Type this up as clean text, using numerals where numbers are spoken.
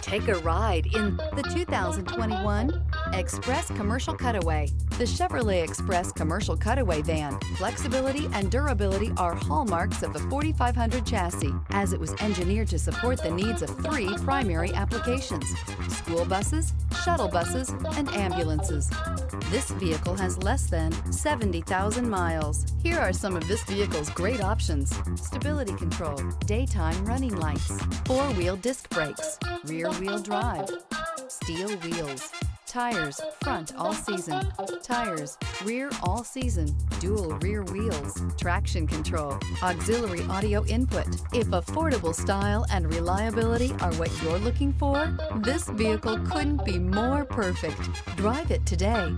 Take a ride in the 2021 Express Commercial Cutaway. The Chevrolet Express Commercial Cutaway van. Flexibility and durability are hallmarks of the 4500 chassis, as it was engineered to support the needs of 3 primary applications: school buses, shuttle buses, and ambulances. This vehicle has less than 70,000 miles. Here are some of this vehicle's great options: stability control, daytime running lights, 4-wheel disc brakes, rear-wheel drive, steel wheels, tires front all season, tires rear all season, dual rear wheels, traction control, auxiliary audio input. If affordable style and reliability are what you're looking for, this vehicle couldn't be more perfect. Drive it today.